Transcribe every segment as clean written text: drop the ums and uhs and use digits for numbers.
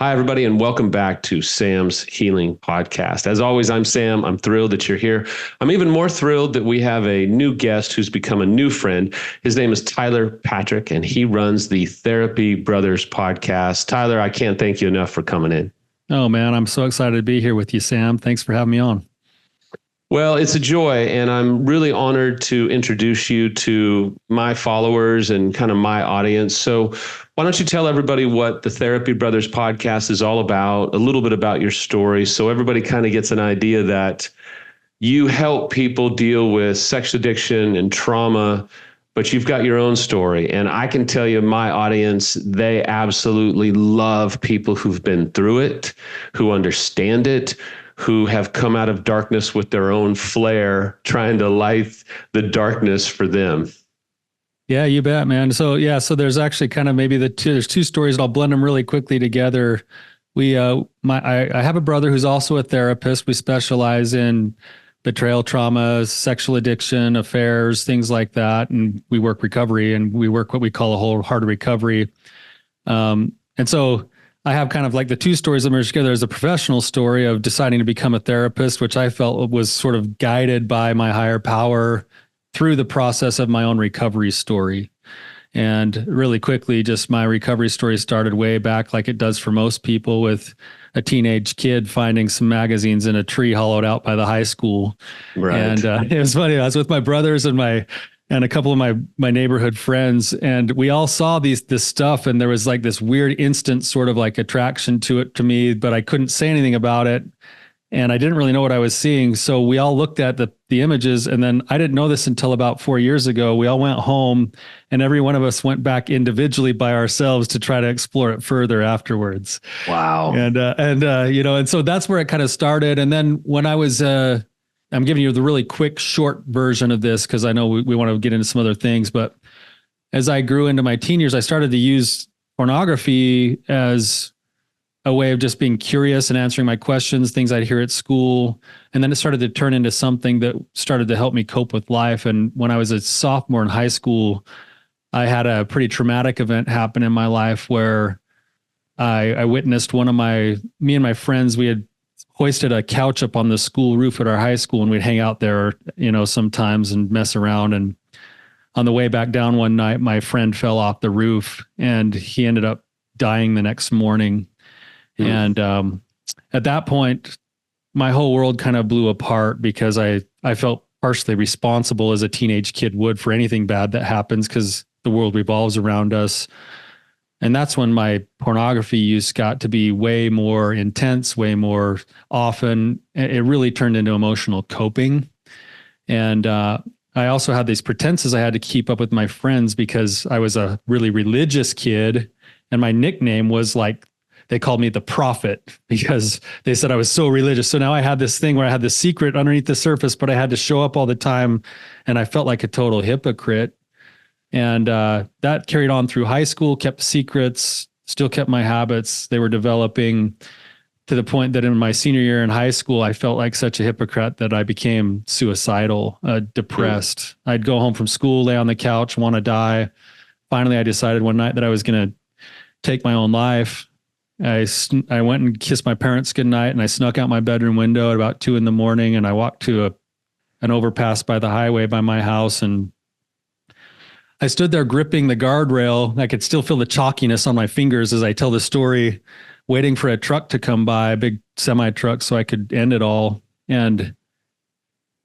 Hi, everybody, and welcome back to Sam's Healing Podcast. As always, I'm Sam. I'm thrilled that you're here. I'm even more thrilled that we have a new guest who's become a new friend. His name is Tyler Patrick, and he runs the Therapy Brothers podcast. Tyler, I can't thank you enough for coming in. Oh, man, I'm so excited to be here with you, Sam. Thanks for having me on. Well, it's a joy, and I'm really honored to introduce you to my followers and kind of my audience. So why don't you tell everybody what the Therapy Brothers podcast is all about, a little bit about your story, so everybody kind of gets an idea that you help people deal with sex addiction and trauma, but you've got your own story. And I can tell you, my audience, they absolutely love people who've been through it, who understand it, who have come out of darkness with their own flare, trying to light the darkness for them. Yeah, you bet, man. So there's actually kind of maybe there's two stories, and I'll blend them really quickly together. I have a brother who's also a therapist. We specialize in betrayal trauma, sexual addiction, affairs, things like that. And we work recovery, and we work what we call a wholehearted recovery. And so I have kind of like the two stories that merge together. There's a professional story of deciding to become a therapist, which I felt was sort of guided by my higher power through the process of my own recovery story. And really quickly, just my recovery story started way back, like it does for most people, with a teenage kid finding some magazines in a tree hollowed out by the high school. Right. And it was funny. I was with my brothers and a couple of my neighborhood friends, and we all saw this stuff, and there was like this weird instant sort of like attraction to me, but I couldn't say anything about it, and I didn't really know what I was seeing. So we all looked at the images, and then I didn't know this until about 4 years ago. We all went home, and every one of us went back individually by ourselves to try to explore it further afterwards. Wow. And so that's where it kind of started. And then when I was I'm giving you the really quick, short version of this because I know we want to get into some other things. But as I grew into my teen years, I started to use pornography as a way of just being curious and answering my questions, things I'd hear at school. And then it started to turn into something that started to help me cope with life. And when I was a sophomore in high school, I had a pretty traumatic event happen in my life where I witnessed me and my friends, we had hoisted a couch up on the school roof at our high school, and we'd hang out there, sometimes and mess around. And on the way back down one night, my friend fell off the roof, and he ended up dying the next morning. And at that point, my whole world kind of blew apart because I felt partially responsible, as a teenage kid would, for anything bad that happens because the world revolves around us. And that's when my pornography use got to be way more intense, way more often. It really turned into emotional coping. And I also had these pretenses I had to keep up with my friends because I was a really religious kid. And my nickname was they called me the prophet because they said I was so religious. So now I had this thing where I had this secret underneath the surface, but I had to show up all the time. And I felt like a total hypocrite. And that carried on through high school, kept secrets, still kept my habits. They were developing to the point that in my senior year in high school, I felt like such a hypocrite that I became suicidal, depressed. I'd go home from school, lay on the couch, want to die. Finally, I decided one night that I was going to take my own life. I went and kissed my parents goodnight, and I snuck out my bedroom window at about 2 a.m. and I walked to an overpass by the highway by my house, and I stood there gripping the guardrail. I could still feel the chalkiness on my fingers as I tell the story, waiting for a truck to come by, a big semi truck, so I could end it all. And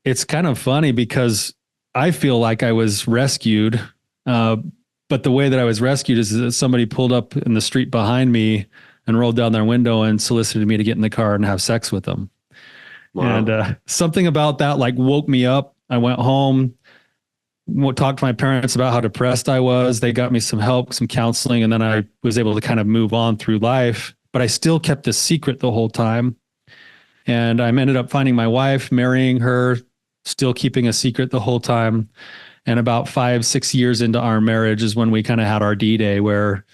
it's kind of funny because I feel like I was rescued. But the way that I was rescued is that somebody pulled up in the street behind me and rolled down their window and solicited me to get in the car and have sex with them. Wow. And something about that woke me up. I went home, talked to my parents about how depressed I was. They got me some help, some counseling, and then I was able to kind of move on through life. But I still kept a secret the whole time. And I ended up finding my wife, marrying her, still keeping a secret the whole time. And about 5-6 years into our marriage is when we kind of had our D-Day where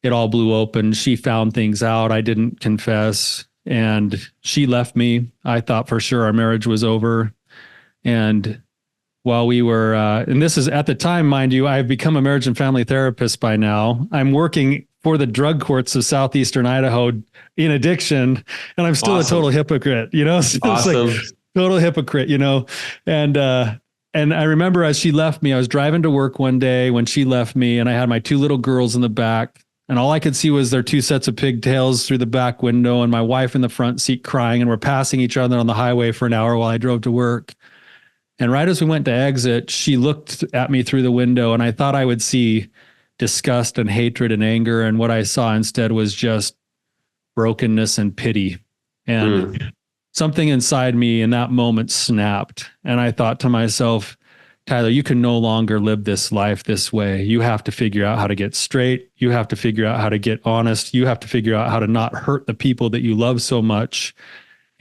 it all blew open. She found things out. I didn't confess. And she left me. I thought for sure our marriage was over. And while we were, and this is at the time, mind you, I've become a marriage and family therapist by now. I'm working for the drug courts of Southeastern Idaho in addiction, and I'm still a total hypocrite, you know? So awesome. It's like total hypocrite, you know? And I remember as she left me, I was driving to work one day when she left me, and I had my two little girls in the back, and all I could see was their two sets of pigtails through the back window and my wife in the front seat crying, and we're passing each other on the highway for an hour while I drove to work. And right as we went to exit, she looked at me through the window, and I thought I would see disgust and hatred and anger. And what I saw instead was just brokenness and pity. And something inside me in that moment snapped. And I thought to myself, Tyler, you can no longer live this life this way. You have to figure out how to get straight. You have to figure out how to get honest. You have to figure out how to not hurt the people that you love so much.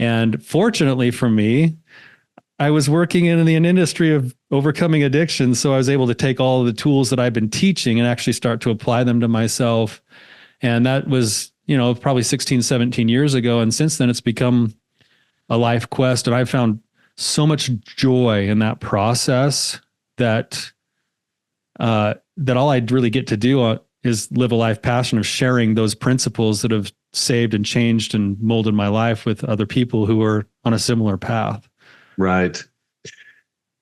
And fortunately for me, I was working in an industry of overcoming addiction. So I was able to take all of the tools that I've been teaching and actually start to apply them to myself. And that was, you know, probably 16, 17 years ago. And since then it's become a life quest. And I've found so much joy in that process that all I really get to do is live a life passion of sharing those principles that have saved and changed and molded my life with other people who are on a similar path. Right.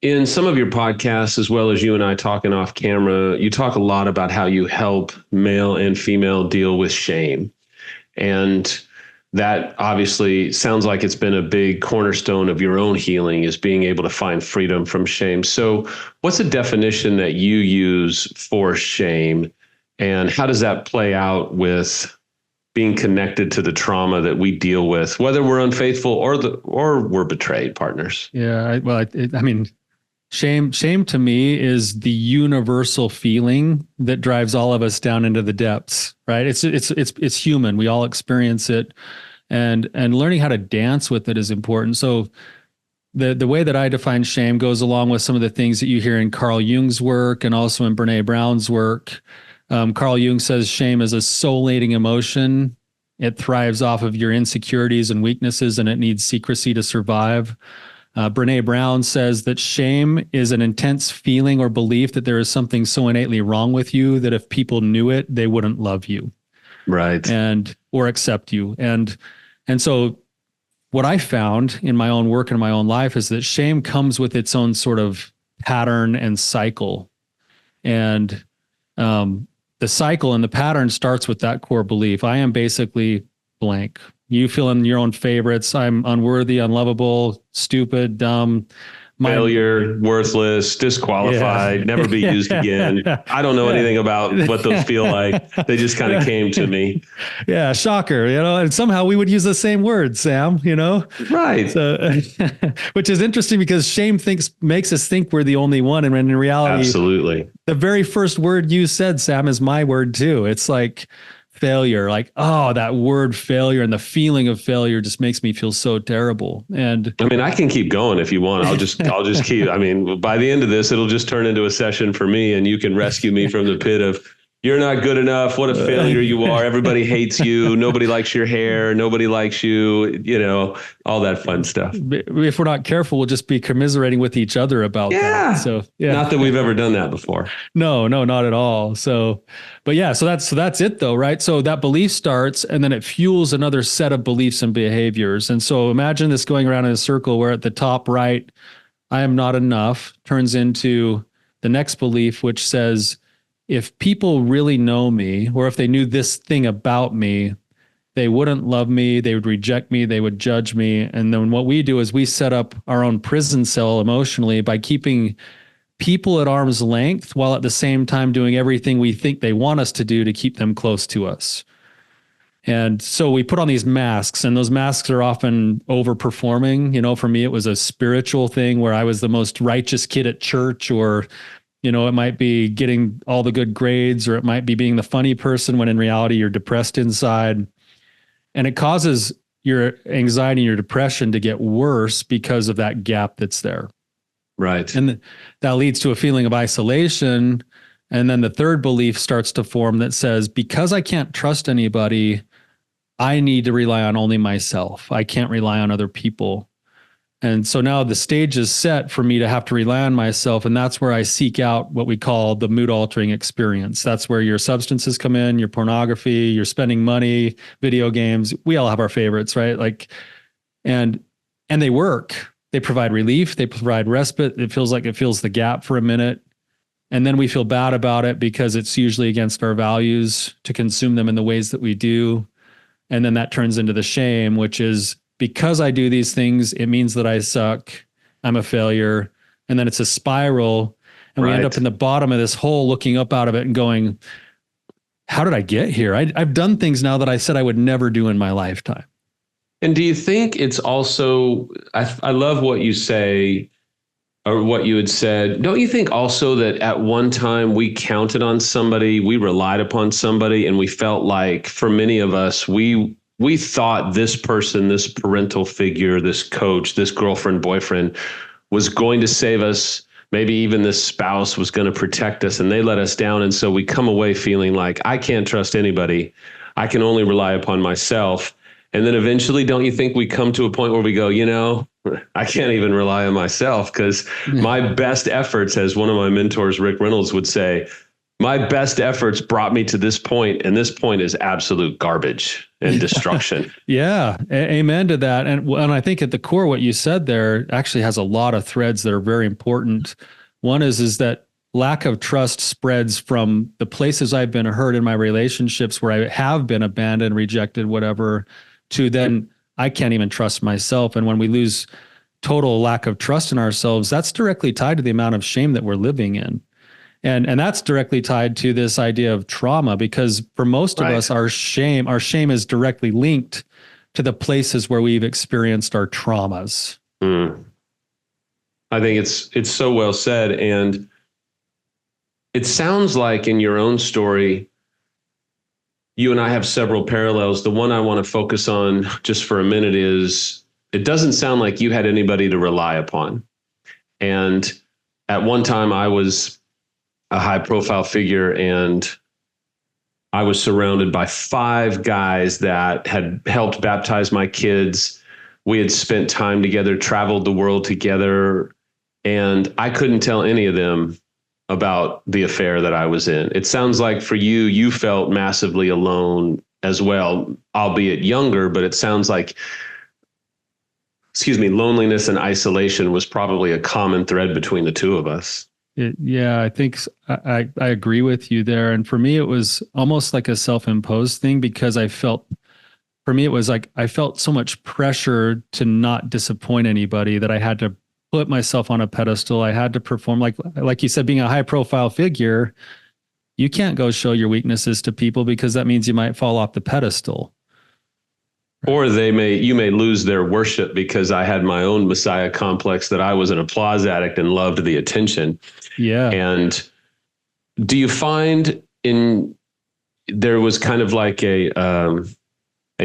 In some of your podcasts, as well as you and I talking off camera, you talk a lot about how you help male and female deal with shame. And that obviously sounds like it's been a big cornerstone of your own healing, is being able to find freedom from shame. So what's a definition that you use for shame, and how does that play out with being connected to the trauma that we deal with, whether we're unfaithful or we're betrayed partners? Yeah. I mean, shame to me is the universal feeling that drives all of us down into the depths, right? It's human. We all experience it, and learning how to dance with it is important. So the way that I define shame goes along with some of the things that you hear in Carl Jung's work and also in Brene Brown's work. Carl Jung says shame is a soulating emotion. It thrives off of your insecurities and weaknesses, and it needs secrecy to survive. Brene Brown says that shame is an intense feeling or belief that there is something so innately wrong with you that if people knew it, they wouldn't love you. Right. Or accept you. And so what I found in my own work and my own life is that shame comes with its own sort of pattern and cycle. And the cycle and the pattern starts with that core belief. I am basically blank. You fill in your own favorites. I'm unworthy, unlovable, stupid, dumb. Failure, worthless, disqualified, never be used again. I don't know anything about what those feel like. They just kind of came to me. Yeah, shocker, you know, and somehow we would use the same word, Sam, you know? Right. So, which is interesting because shame makes us think we're the only one. And when in reality, absolutely, the very first word you said, Sam, is my word too. It's like failure, like, oh, that word failure and the feeling of failure just makes me feel so terrible. And I mean, I can keep going if you want. I'll just keep, I mean, by the end of this, it'll just turn into a session for me, and you can rescue me from the pit of, you're not good enough. What a failure you are. Everybody hates you. Nobody likes your hair. Nobody likes you, you know, all that fun stuff. If we're not careful, we'll just be commiserating with each other about that. So, yeah. Not that we've ever done that before. No, not at all. So, but yeah, so that's it though, right? So that belief starts, and then it fuels another set of beliefs and behaviors. And so imagine this going around in a circle where at the top right, I am not enough, turns into the next belief, which says, if people really know me, or if they knew this thing about me, they wouldn't love me, they would reject me, they would judge me. And then what we do is we set up our own prison cell emotionally by keeping people at arm's length while at the same time doing everything we think they want us to do to keep them close to us. And so we put on these masks, and those masks are often overperforming. You know, for me, it was a spiritual thing where I was the most righteous kid at church, or you know, it might be getting all the good grades, or it might be being the funny person when in reality you're depressed inside. And it causes your anxiety and your depression to get worse because of that gap that's there. Right. And that leads to a feeling of isolation. And then the third belief starts to form that says, because I can't trust anybody, I need to rely on only myself. I can't rely on other people. And so now the stage is set for me to have to rely on myself. And that's where I seek out what we call the mood altering experience. That's where your substances come in, your pornography, you're spending money, video games. We all have our favorites, right? Like, and they work. They provide relief. They provide respite. It feels like it fills the gap for a minute. And then we feel bad about it because it's usually against our values to consume them in the ways that we do. And then that turns into the shame, which is, because I do these things, it means that I suck. I'm a failure. And then it's a spiral. And we end up in the bottom of this hole, looking up out of it and going, how did I get here? I've done things now that I said I would never do in my lifetime. And do you think it's also, I love what you say, or what you had said. Don't you think also that at one time we counted on somebody, we relied upon somebody, and we felt like, for many of us, we thought this person, this parental figure, this coach, this girlfriend, boyfriend was going to save us. Maybe even this spouse was going to protect us, and they let us down. And so we come away feeling like, I can't trust anybody. I can only rely upon myself. And then eventually, don't you think we come to a point where we go, I can't even rely on myself, because my best efforts, as one of my mentors, Rick Reynolds, would say, my best efforts brought me to this point, and this point is absolute garbage and destruction. Yeah, amen to that. And I think at the core, what you said there actually has a lot of threads that are very important. One is that lack of trust spreads from the places I've been hurt in my relationships, where I have been abandoned, rejected, whatever, to then I can't even trust myself. And when we lose total lack of trust in ourselves, that's directly tied to the amount of shame that we're living in. And that's directly tied to this idea of trauma, because for most of us, our shame is directly linked to the places where we've experienced our traumas. I think it's so well said. And it sounds like in your own story, you and I have several parallels. The one I want to focus on just for a minute is, it doesn't sound like you had anybody to rely upon. And at one time I was a high profile figure, and I was surrounded by 5 guys that had helped baptize my kids. We had spent time together, traveled the world together, and I couldn't tell any of them about the affair that I was in. It sounds like for you, you felt massively alone as well, albeit younger, but it sounds like, loneliness and isolation was probably a common thread between the two of us. I think I agree with you there. And for me, it was almost like a self-imposed thing, because I felt so much pressure to not disappoint anybody that I had to put myself on a pedestal. I had to perform like you said, being a high profile figure, you can't go show your weaknesses to people, because that means you might fall off the pedestal. Or you may lose their worship, because I had my own Messiah complex that I was an applause addict and loved the attention. Yeah. And do you find there was kind of like a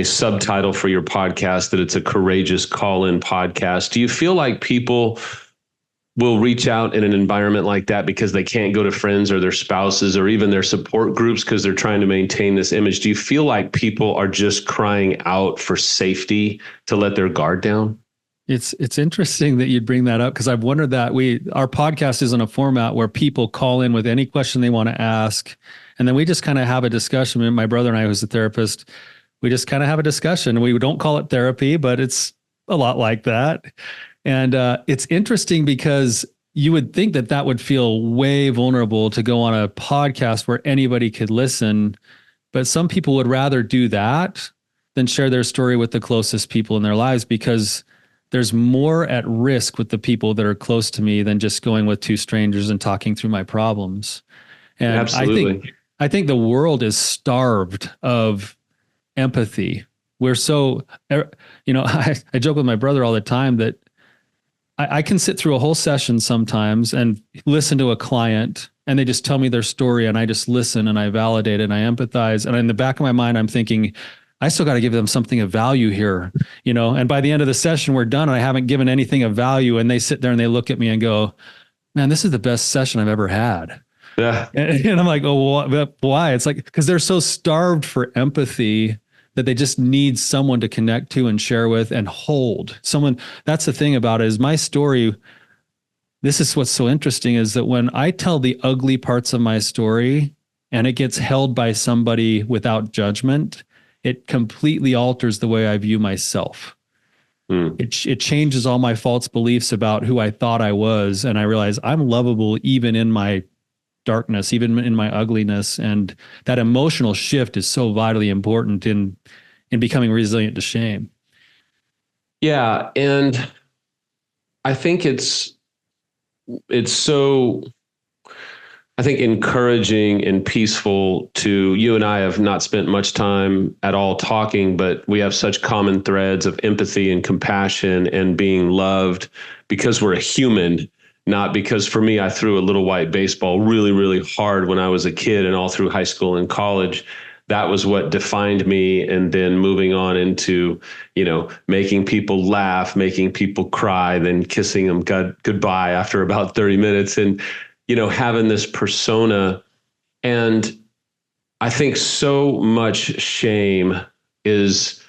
subtitle for your podcast, that it's a courageous call-in podcast. Do you feel like people will reach out in an environment like that because they can't go to friends or their spouses or even their support groups because they're trying to maintain this image? Do you feel like people are just crying out for safety to let their guard down? It's interesting that you'd bring that up, because I've wondered that. Our podcast isn't a format where people call in with any question they want to ask, and then we just kind of have a discussion. My brother and I, who's a therapist, we just kind of have a discussion. We don't call it therapy, but it's a lot like that. And it's interesting, because you would think that would feel way vulnerable to go on a podcast where anybody could listen, but some people would rather do that than share their story with the closest people in their lives, because there's more at risk with the people that are close to me than just going with 2 strangers and talking through my problems. And absolutely. I think the world is starved of empathy. We're so, I joke with my brother all the time that I can sit through a whole session sometimes and listen to a client, and they just tell me their story, and I just listen and I validate it and I empathize. And in the back of my mind, I'm thinking, I still got to give them something of value here, and by the end of the session, we're done and I haven't given anything of value. And they sit there and they look at me and go, man, this is the best session I've ever had. Yeah. And I'm like, oh, why? It's like, because they're so starved for empathy that they just need someone to connect to and share with and hold someone. That's the thing about it, is my story. This is what's so interesting, is that when I tell the ugly parts of my story and it gets held by somebody without judgment, it completely alters the way I view myself. It changes all my false beliefs about who I thought I was. And I realize I'm lovable even in my darkness, even in my ugliness. And that emotional shift is so vitally important in becoming resilient to shame. Yeah. And I think it's so, I think, encouraging and peaceful to, you and I have not spent much time at all talking, but we have such common threads of empathy and compassion and being loved because we're a human, not because, for me, I threw a little white baseball really, really hard when I was a kid and all through high school and college. That was what defined me. And then moving on into, making people laugh, making people cry, then kissing them goodbye after about 30 minutes. And having this persona. And I think so much shame is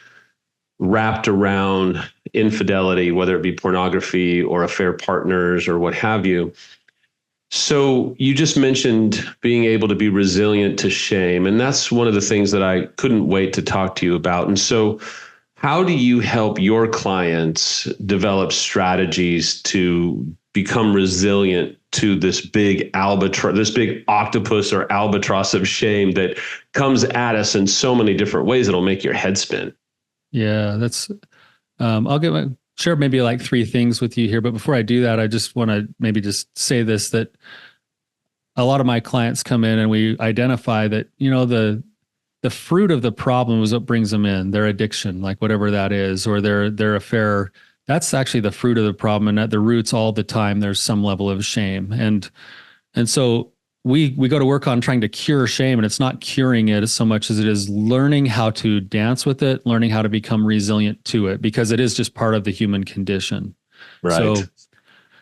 wrapped around infidelity, whether it be pornography or affair partners or what have you. So you just mentioned being able to be resilient to shame. And that's one of the things that I couldn't wait to talk to you about. And so how do you help your clients develop strategies to become resilient to this big this big octopus or albatross of shame that comes at us in so many different ways? It'll make your head spin. Yeah, that's, I'll share maybe like 3 things with you here. But before I do that, I just want to maybe just say this, that a lot of my clients come in and we identify that, the fruit of the problem is what brings them in, their addiction, like whatever that is, or their affair. That's actually the fruit of the problem. And at the roots all the time, there's some level of shame. And so we go to work on trying to cure shame, and it's not curing it so much as it is learning how to dance with it, learning how to become resilient to it, because it is just part of the human condition. Right.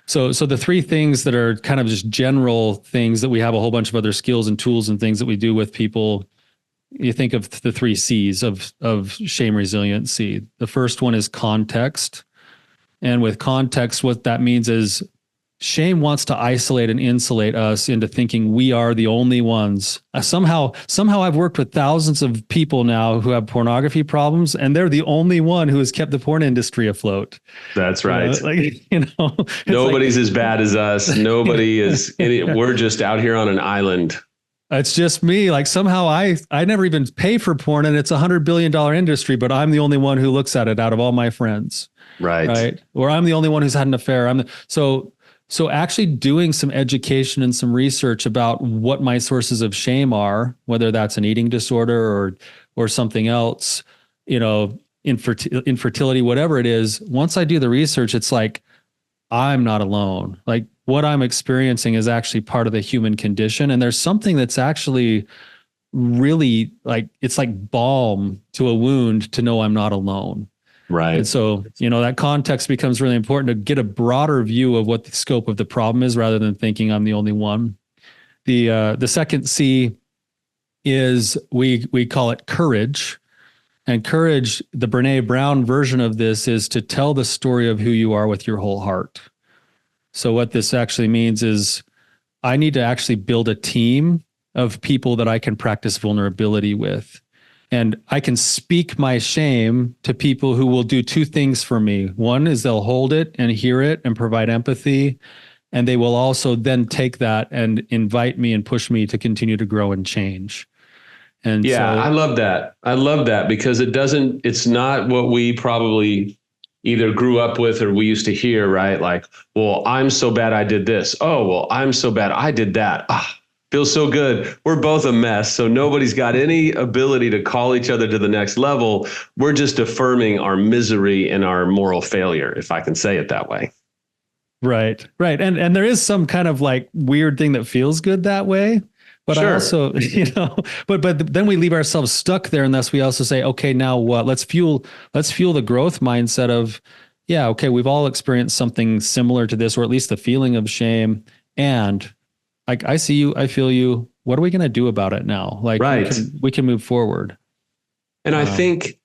So the 3 things that are kind of just general things that we have a whole bunch of other skills and tools and things that we do with people. You think of the 3 C's of shame resiliency. The first one is context. And with context, what that means is shame wants to isolate and insulate us into thinking we are the only ones. Somehow I've worked with thousands of people now who have pornography problems, and they're the only one who has kept the porn industry afloat. That's right. Nobody's as bad as us. Nobody is. We're just out here on an island. It's just me. Like somehow I never even pay for porn, and it's $100 billion industry, but I'm the only one who looks at it out of all my friends. Right. Or I'm the only one who's had an affair. So actually doing some education and some research about what my sources of shame are, whether that's an eating disorder or something else, infertility, whatever it is. Once I do the research, it's like, I'm not alone. Like what I'm experiencing is actually part of the human condition. And there's something that's actually really like, it's like balm to a wound to know I'm not alone. Right. And so, that context becomes really important to get a broader view of what the scope of the problem is rather than thinking I'm the only one. The second C is we call it courage. And courage, the Brené Brown version of this, is to tell the story of who you are with your whole heart. So what this actually means is I need to actually build a team of people that I can practice vulnerability with. And I can speak my shame to people who will do 2 things for me. One is they'll hold it and hear it and provide empathy. And they will also then take that and invite me and push me to continue to grow and change. And yeah, I love that. I love that because it's not what we probably either grew up with or we used to hear, right? Like, well, I'm so bad I did this. Oh, well, I'm so bad I did that. Feels so good. We're both a mess. So nobody's got any ability to call each other to the next level. We're just affirming our misery and our moral failure, if I can say it that way. Right. And there is some kind of like weird thing that feels good that way. But sure. I also, but then we leave ourselves stuck there unless we also say, okay, now what? Let's fuel the growth mindset of, yeah, okay, we've all experienced something similar to this, or at least the feeling of shame. And like, I see you, I feel you. What are we going to do about it now? Like, right. we can move forward. And I think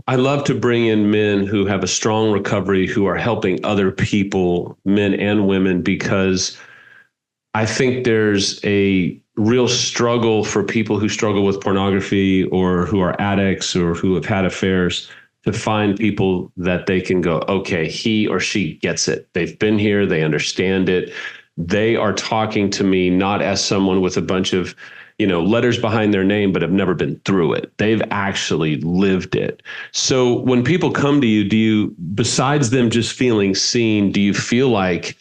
I love to bring in men who have a strong recovery, who are helping other people, men and women, because I think there's a real struggle for people who struggle with pornography or who are addicts or who have had affairs to find people that they can go, okay, he or she gets it. They've been here, they understand it. They are talking to me not as someone with a bunch of, letters behind their name, but have never been through it. They've actually lived it. So when people come to you, besides them just feeling seen, do you feel like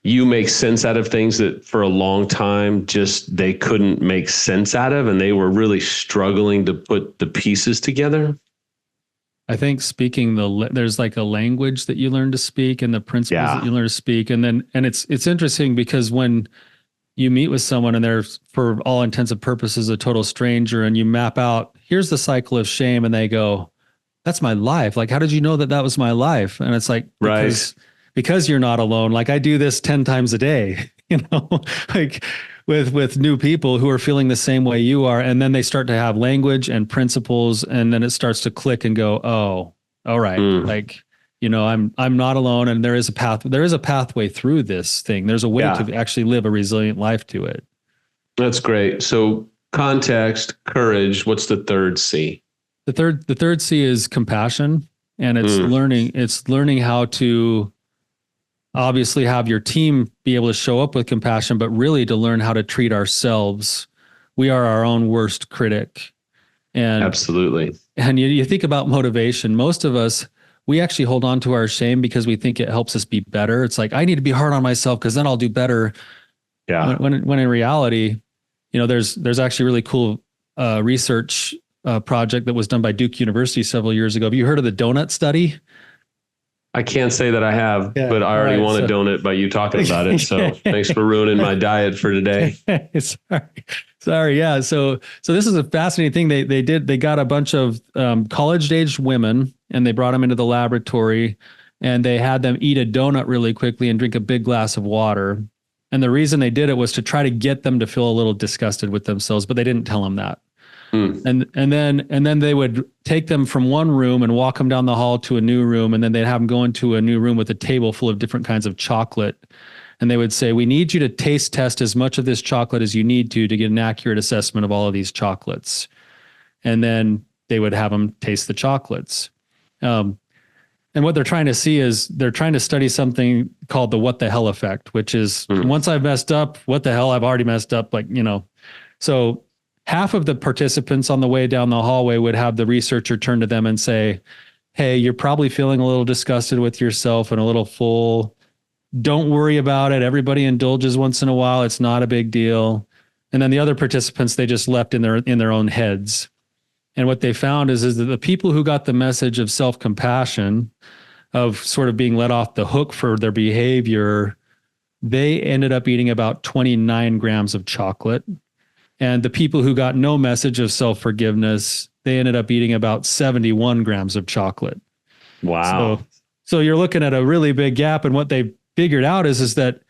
you make sense out of things that for a long time just they couldn't make sense out of, and they were really struggling to put the pieces together? I think there's like a language that you learn to speak and the principles that you learn to speak. And it's interesting because when you meet with someone and they're, for all intents and purposes, a total stranger, and you map out, here's the cycle of shame, and they go, that's my life. Like, how did you know that was my life? And it's like, because you're not alone. Like, I do this 10 times a day, like with new people who are feeling the same way you are. And then they start to have language and principles, and then it starts to click and go, oh, all right. Like, I'm not alone, and there is a pathway through this thing. There's a way to actually live a resilient life to it. That's great. So context, courage. What's the third C? The third C is compassion, and it's learning how to obviously have your team be able to show up with compassion, but really to learn how to treat ourselves. We are our own worst critic. And absolutely. And you think about motivation. Most of us, we actually hold on to our shame because we think it helps us be better. It's like, I need to be hard on myself because then I'll do better. Yeah. When in reality, there's actually really cool research project that was done by Duke University several years ago. Have you heard of the donut study? I can't say that I have, but I already want a donut by you talking about it. So thanks for ruining my diet for today. Sorry. Yeah. So this is a fascinating thing they got a bunch of college-aged women, and they brought them into the laboratory, and they had them eat a donut really quickly and drink a big glass of water. And the reason they did it was to try to get them to feel a little disgusted with themselves, but they didn't tell them that. And then they would take them from one room and walk them down the hall to a new room. And then they'd have them go into a new room with a table full of different kinds of chocolate. And they would say, we need you to taste test as much of this chocolate as you need to get an accurate assessment of all of these chocolates. And then they would have them taste the chocolates. And what they're trying to see is they're trying to study something called the what the hell effect, which is once I've messed up, what the hell, I've already messed up. So half of the participants on the way down the hallway would have the researcher turn to them and say, hey, you're probably feeling a little disgusted with yourself and a little full. Don't worry about it. Everybody indulges once in a while. It's not a big deal. And then the other participants, they just left in their own heads. And what they found is that the people who got the message of self-compassion, of sort of being let off the hook for their behavior, they ended up eating about 29 grams of chocolate. And the people who got no message of self-forgiveness, they ended up eating about 71 grams of chocolate. Wow. So you're looking at a really big gap. And what they figured out is that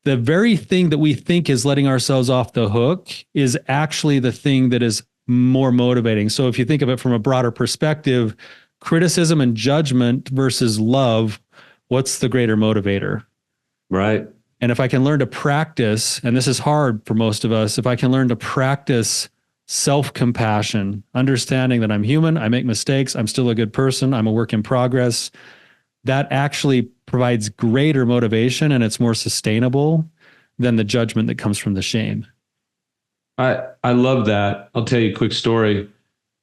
the very thing that we think is letting ourselves off the hook is actually the thing that is more motivating. So if you think of it from a broader perspective, criticism and judgment versus love, what's the greater motivator? Right. And if I can learn to practice, and this is hard for most of us, if I can learn to practice self-compassion, understanding that I'm human, I make mistakes, I'm still a good person, I'm a work in progress, that actually provides greater motivation, and it's more sustainable than the judgment that comes from the shame. I love that. I'll tell you a quick story.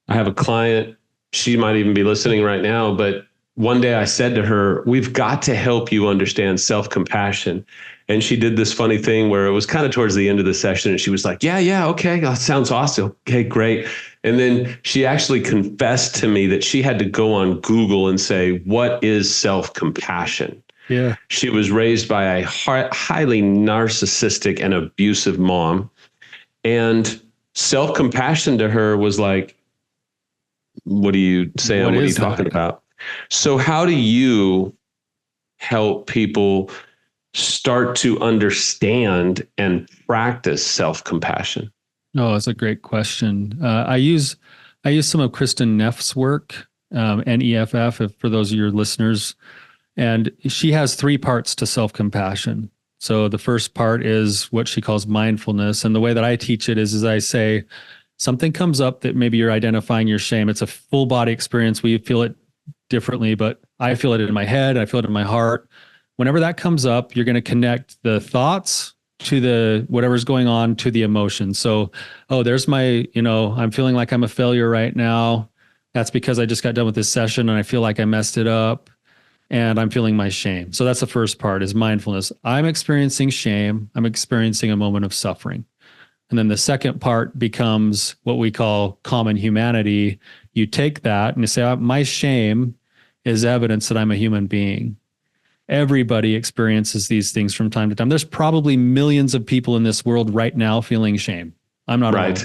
I have a client, she might even be listening right now, but one day I said to her, we've got to help you understand self-compassion. And she did this funny thing where it was kind of towards the end of the session. And she was like, yeah, okay, that sounds awesome. Okay, great. And then she actually confessed to me that she had to go on Google and say, what is self-compassion? Yeah. She was raised by a highly narcissistic and abusive mom. And self-compassion to her was like, what are you saying? What are you talking about? So how do you help people start to understand and practice self-compassion? Oh, that's a great question. I use I use some of Kristen Neff's work, Neff, for those of your listeners. And she has three parts to self-compassion. So the first part is what she calls mindfulness. And the way that I teach it is I say, something comes up that maybe you're identifying your shame. It's a full body experience. We feel it differently, but I feel it in my head. I feel it in my heart. Whenever that comes up, you're going to connect the thoughts to the whatever's going on to the emotion. So, oh, there's my, I'm feeling like I'm a failure right now. That's because I just got done with this session and I feel like I messed it up and I'm feeling my shame. So that's the first part is mindfulness. I'm experiencing shame. I'm experiencing a moment of suffering. And then the second part becomes what we call common humanity. You take that and you say, my shame is evidence that I'm a human being. Everybody experiences these things from time to time. There's probably millions of people in this world right now feeling shame. I'm not alone.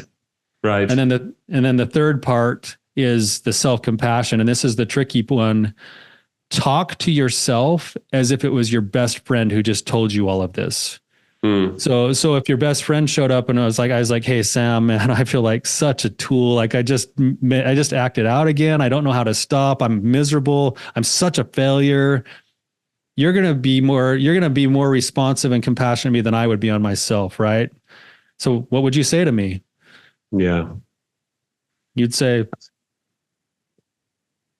Right. And then the third part is the self-compassion. And this is the tricky one. Talk to yourself as if it was your best friend who just told you all of this. So if your best friend showed up and I was like, hey, Sam, man, I feel like such a tool. Like I just acted out again. I don't know how to stop. I'm miserable. I'm such a failure. You're going to be more responsive and compassionate to me than I would be on myself. Right. So what would you say to me? Yeah. You'd say,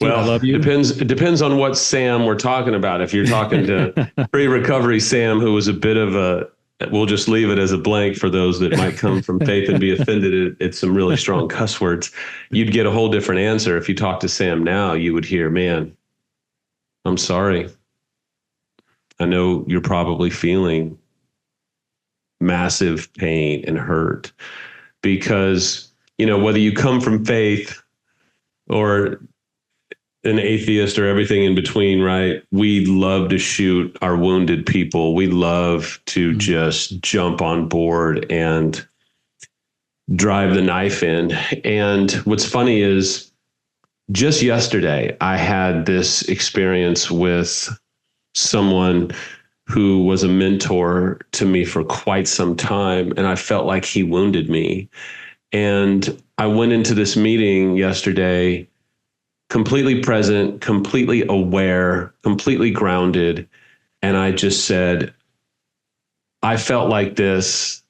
well, I love you. It depends on what Sam we're talking about. If you're talking to pre-recovery Sam, who was a bit of we'll just leave it as a blank for those that might come from faith and be offended at some really strong cuss words. You'd get a whole different answer. If you talk to Sam now, you would hear, man, I'm sorry. I know you're probably feeling massive pain and hurt because, whether you come from faith or an atheist or everything in between, right? We love to shoot our wounded people. We love to just jump on board and drive the knife in. And what's funny is just yesterday, I had this experience with someone who was a mentor to me for quite some time. And I felt like he wounded me. And I went into this meeting yesterday completely present, completely aware, completely grounded. And I just said, I felt like this,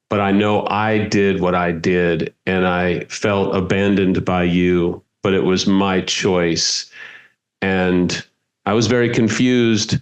but I know I did what I did and I felt abandoned by you, but it was my choice. And I was very confused,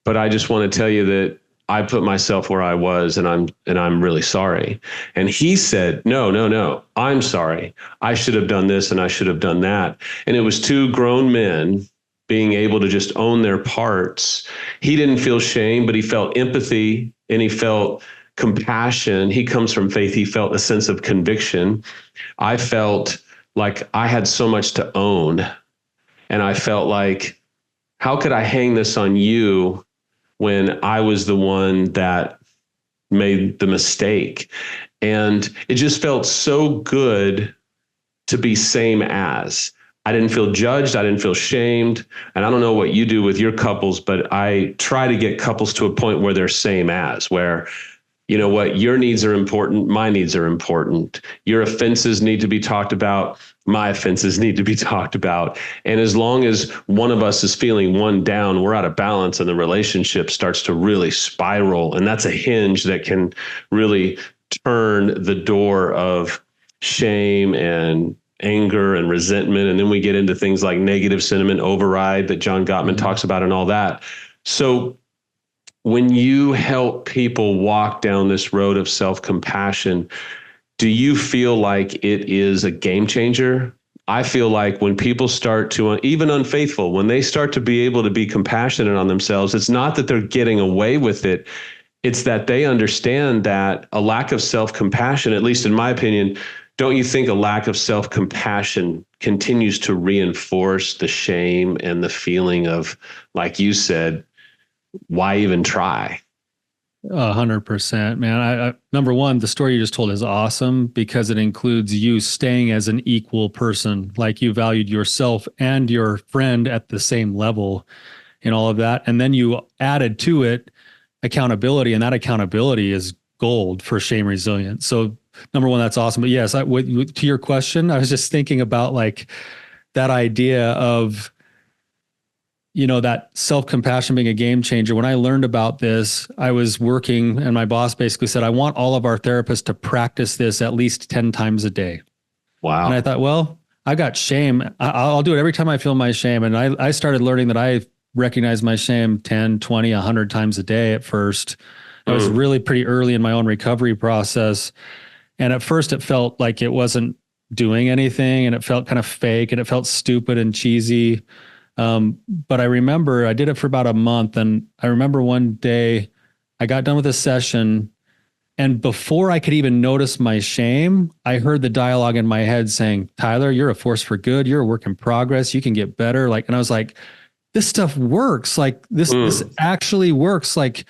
but I just want to tell you that I put myself where I was and I'm really sorry. And he said, no, I'm sorry. I should have done this and I should have done that. And it was two grown men being able to just own their parts. He didn't feel shame, but he felt empathy and he felt compassion. He comes from faith. He felt a sense of conviction. I felt like I had so much to own. And I felt like, how could I hang this on you when I was the one that made the mistake? And it just felt so good to be same as. I didn't feel judged. I didn't feel shamed. And I don't know what you do with your couples, but I try to get couples to a point where they're same as, where, you know what, your needs are important. My needs are important. Your offenses need to be talked about. My offenses need to be talked about. And as long as one of us is feeling one down, we're out of balance and the relationship starts to really spiral. And that's a hinge that can really turn the door of shame and anger and resentment. And then we get into things like negative sentiment override that John Gottman talks about and all that. So when you help people walk down this road of self-compassion, do you feel like it is a game changer? I feel like when people start to, even unfaithful, when they start to be able to be compassionate on themselves, it's not that they're getting away with it. It's that they understand that a lack of self-compassion, at least in my opinion, don't you think a lack of self-compassion continues to reinforce the shame and the feeling of, like you said, why even try? 100%, man. I number one, the story you just told is awesome because it includes you staying as an equal person, like you valued yourself and your friend at the same level in all of that. And then you added to it accountability, and that accountability is gold for shame resilience. So number one, that's awesome. But yes, to your question, I was just thinking about like that idea of, that self-compassion being a game changer. When I learned about this, I was working and my boss basically said, I want all of our therapists to practice this at least 10 times a day. Wow. And I thought, well, I got shame. I'll do it every time I feel my shame. And I started learning that I recognize my shame 10, 20, 100 times a day at first. I was really pretty early in my own recovery process. And at first it felt like it wasn't doing anything and it felt kind of fake and it felt stupid and cheesy. But I remember I did it for about a month, and I remember one day I got done with a session, and before I could even notice my shame, I heard the dialogue in my head saying, Tyler, you're a force for good. You're a work in progress. You can get better. And I was like, this stuff works. Like this actually works. Like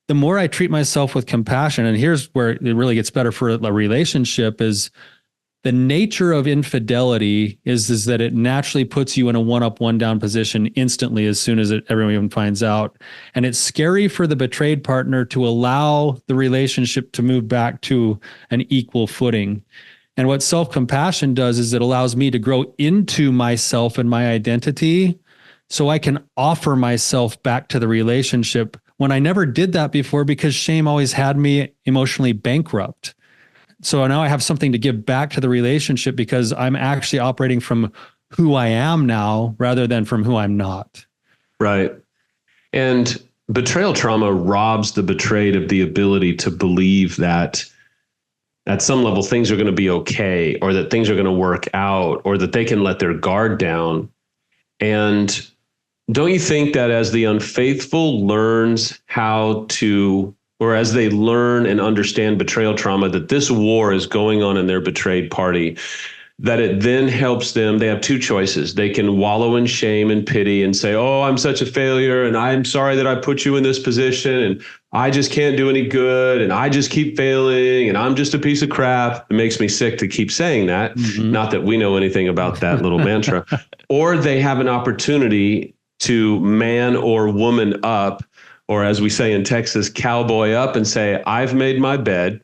the more I treat myself with compassion, and here's where it really gets better for a relationship, is the nature of infidelity is that it naturally puts you in a one up, one down position instantly as soon as everyone even finds out. And it's scary for the betrayed partner to allow the relationship to move back to an equal footing. And what self-compassion does is it allows me to grow into myself and my identity so I can offer myself back to the relationship when I never did that before because shame always had me emotionally bankrupt. So now I have something to give back to the relationship because I'm actually operating from who I am now rather than from who I'm not. Right. And betrayal trauma robs the betrayed of the ability to believe that at some level things are going to be okay, or that things are going to work out, or that they can let their guard down. And don't you think that as the unfaithful learns how to, or as they learn and understand betrayal trauma, that this war is going on in their betrayed party, that it then helps them? They have two choices. They can wallow in shame and pity and say, oh, I'm such a failure, and I'm sorry that I put you in this position, and I just can't do any good, and I just keep failing, and I'm just a piece of crap. It makes me sick to keep saying that. Mm-hmm. Not that we know anything about that little mantra. Or they have an opportunity to man or woman up, or as we say in Texas, cowboy up, and say, I've made my bed.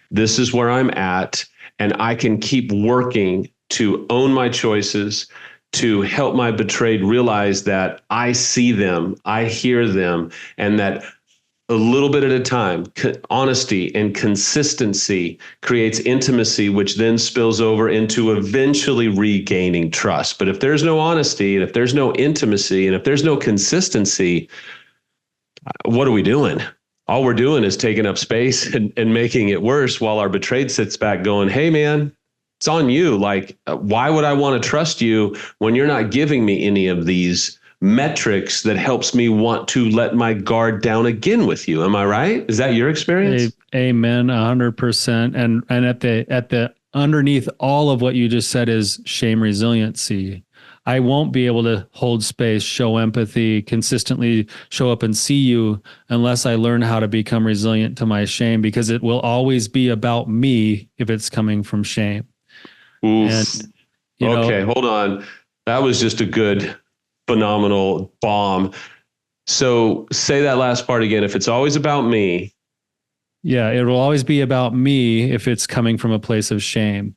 This is where I'm at. And I can keep working to own my choices, to help my betrayed realize that I see them, I hear them, and that a little bit at a time, honesty and consistency creates intimacy, which then spills over into eventually regaining trust. But if there's no honesty, and if there's no intimacy, and if there's no consistency, what are we doing? All we're doing is taking up space and making it worse, while our betrayed sits back going, hey, man, it's on you. Like, why would I want to trust you when you're not giving me any of these metrics that helps me want to let my guard down again with you? Am I right? Is that your experience? Amen. 100%. And at the underneath all of what you just said is shame resiliency. I won't be able to hold space, show empathy, consistently show up and see you unless I learn how to become resilient to my shame, because it will always be about me if it's coming from shame. Oof. And, okay, hold on. That was just a good, phenomenal bomb. So say that last part again. If it's always about me. Yeah, it will always be about me if it's coming from a place of shame.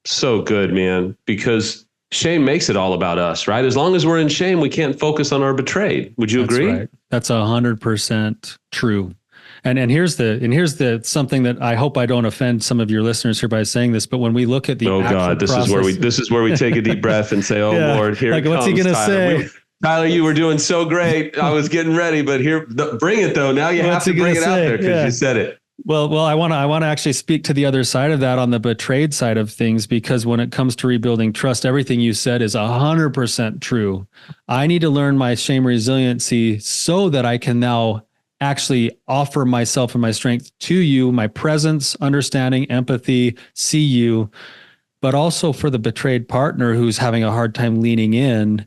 So good, man, because shame makes it all about us, right? As long as we're in shame, we can't focus on our betrayed. Would you agree? Right. That's 100% true. And here's the something that I hope I don't offend some of your listeners here by saying this, but when we look at the this is where we take a deep breath and say, oh yeah, Lord, here it comes. What's he gonna say? Tyler, you were doing so great. I was getting ready, but here, bring it though. Now you have to bring it out there because you said it. Well, I want to actually speak to the other side of that, on the betrayed side of things, because when it comes to rebuilding trust, everything you said is 100% true. I need to learn my shame resiliency so that I can now actually offer myself and my strength to you, my presence, understanding, empathy, see you, but also for the betrayed partner who's having a hard time leaning in.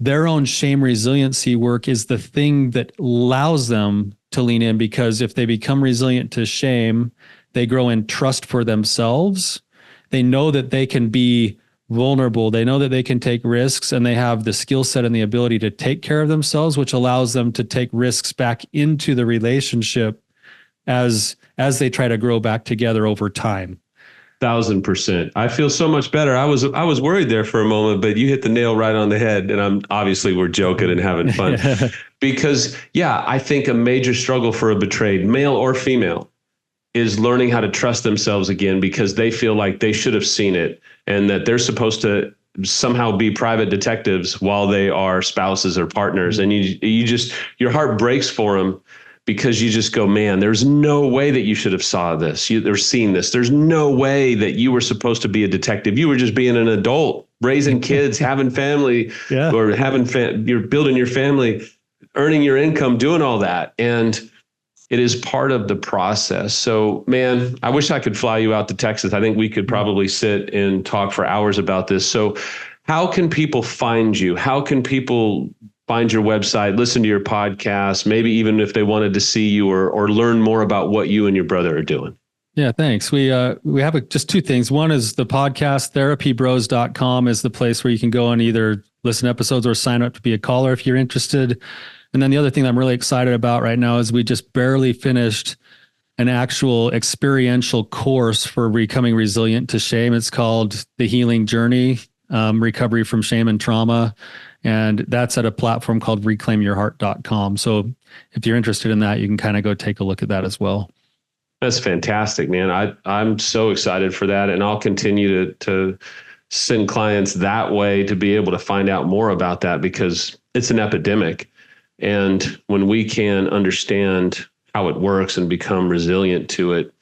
Their own shame resiliency work is the thing that allows them to lean in, because if they become resilient to shame, they grow in trust for themselves. They know that they can be vulnerable. They know that they can take risks, and they have the skill set and the ability to take care of themselves, which allows them to take risks back into the relationship as as they try to grow back together over time. 1,000%. I feel so much better. I was worried there for a moment, but you hit the nail right on the head. And we're joking and having fun because I think a major struggle for a betrayed male or female is learning how to trust themselves again, because they feel like they should have seen it and that they're supposed to somehow be private detectives while they are spouses or partners. And your heart breaks for them, because you just go, man, there's no way that you should have saw this or seen this. There's no way that you were supposed to be a detective. You were just being an adult, raising kids, having family, or you're building your family, earning your income, doing all that. And it is part of the process. So, man, I wish I could fly you out to Texas. I think we could probably sit and talk for hours about this. So how can people find you? How can people find your website, listen to your podcast, maybe even if they wanted to see you or learn more about what you and your brother are doing? Yeah, thanks. We have just two things. One is the podcast, therapybros.com is the place where you can go and either listen to episodes or sign up to be a caller if you're interested. And then the other thing I'm really excited about right now is we just barely finished an actual experiential course for becoming resilient to shame. It's called The Healing Journey, Recovery from Shame and Trauma. And that's at a platform called reclaimyourheart.com. So if you're interested in that, you can kind of go take a look at that as well. That's fantastic, man. I'm so excited for that. And I'll continue to send clients that way to be able to find out more about that, because it's an epidemic. And when we can understand how it works and become resilient to it,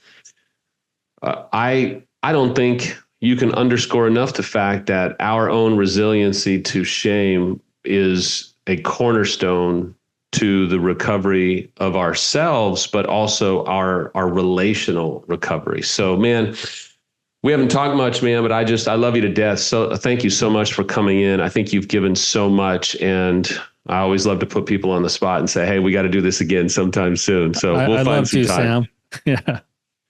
I don't think you can underscore enough the fact that our own resiliency to shame is a cornerstone to the recovery of ourselves, but also our relational recovery. So, man, we haven't talked much, man, but I love you to death. So thank you so much for coming in. I think you've given so much, and I always love to put people on the spot and say, hey, we got to do this again sometime soon. So we'll find some time. Sam. Yeah.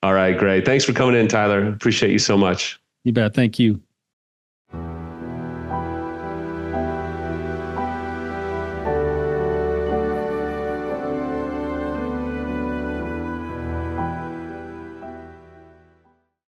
All right, great. Thanks for coming in, Tyler. Appreciate you so much. You bet. Thank you.